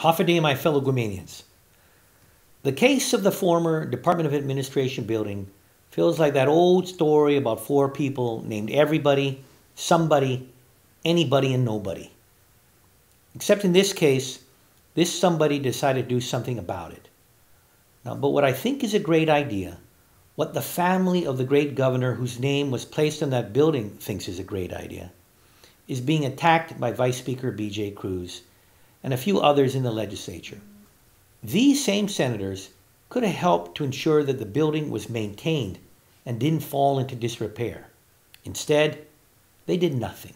Hafeday, my fellow Guamanians. The case of the former Department of Administration building feels like that old story about four people named everybody, somebody, anybody, and nobody. Except in this case, this somebody decided to do something about it. Now, but what I think is a great idea, what the family of the great governor whose name was placed on that building thinks is a great idea, is being attacked by Vice Speaker B.J. Cruz and a few others in the legislature. These same senators could have helped to ensure that the building was maintained and didn't fall into disrepair. Instead, they did nothing.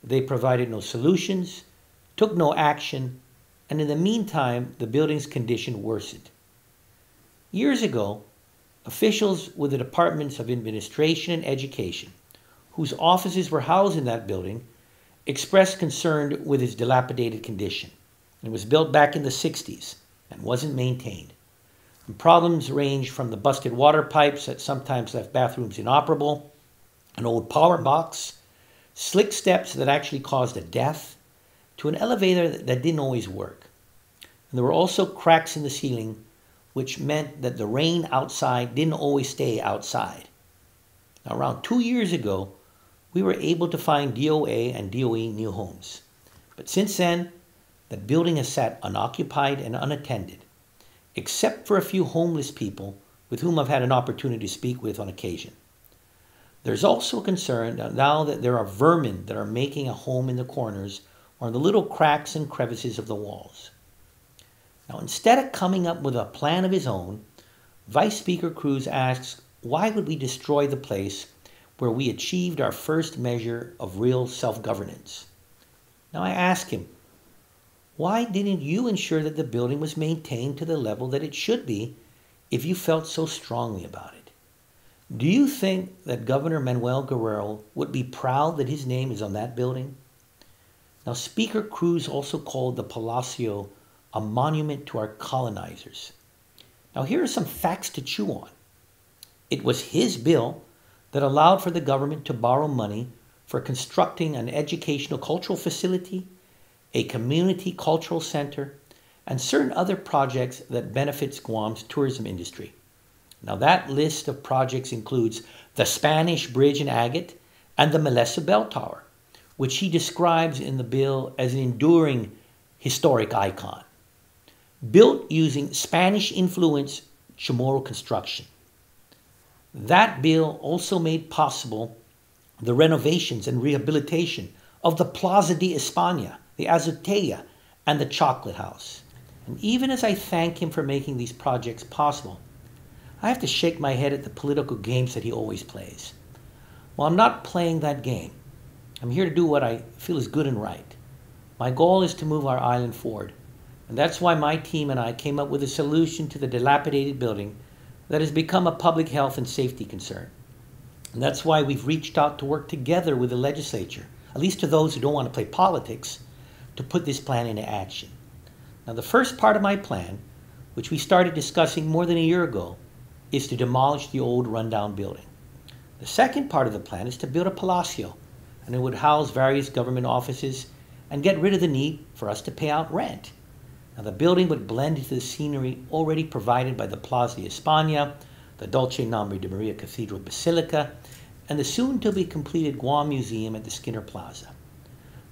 They provided no solutions, took no action, and in the meantime, the building's condition worsened. Years ago, officials with the Departments of Administration and Education, whose offices were housed in that building, expressed concern with its dilapidated condition. It was built back in the 60s and wasn't maintained. And problems ranged from the busted water pipes that sometimes left bathrooms inoperable, an old power box, slick steps that actually caused a death, to an elevator that didn't always work. And there were also cracks in the ceiling, which meant that the rain outside didn't always stay outside. Now, around 2 years ago, we were able to find DOA and DOE new homes. But since then, that building has sat unoccupied and unattended, except for a few homeless people with whom I've had an opportunity to speak with on occasion. There's also a concern now that there are vermin that are making a home in the corners or in the little cracks and crevices of the walls. Now, instead of coming up with a plan of his own, Vice Speaker Cruz asks, why would we destroy the place where we achieved our first measure of real self-governance? Now I ask him, why didn't you ensure that the building was maintained to the level that it should be if you felt so strongly about it? Do you think that Governor Manuel Guerrero would be proud that his name is on that building? Now, Speaker Cruz also called the Palacio a monument to our colonizers. Now, here are some facts to chew on. It was his bill that allowed for the government to borrow money for constructing an educational cultural facility, a community cultural center, and certain other projects that benefits Guam's tourism industry. Now, that list of projects includes the Spanish Bridge in Agate and the Melissa Bell Tower, which he describes in the bill as an enduring historic icon, built using Spanish-influenced Chamorro construction. That bill also made possible the renovations and rehabilitation of the Plaza de España, the Azotea, and the Chocolate House. And even as I thank him for making these projects possible, I have to shake my head at the political games that he always plays. Well, I'm not playing that game. I'm here to do what I feel is good and right. My goal is to move our island forward, and that's why my team and I came up with a solution to the dilapidated building that has become a public health and safety concern. And that's why we've reached out to work together with the legislature, at least to those who don't want to play politics, to put this plan into action. Now, the first part of my plan, which we started discussing more than a year ago, is to demolish the old rundown building. The second part of the plan is to build a palacio, and it would house various government offices and get rid of the need for us to pay out rent. Now, the building would blend into the scenery already provided by the Plaza de España, the Dulce Nombre de Maria Cathedral Basilica, and the soon-to-be-completed Guam Museum at the Skinner Plaza.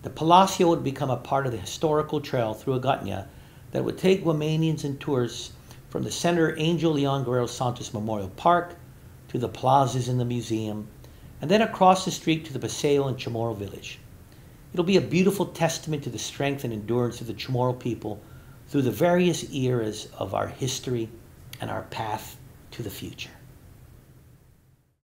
The Palacio would become a part of the historical trail through Agutña that would take Guamanians and tourists from the center Angel Leon Guerrero Santos Memorial Park to the plazas in the museum, and then across the street to the Paseo and Chamorro Village. It'll be a beautiful testament to the strength and endurance of the Chamorro people through the various eras of our history and our path to the future.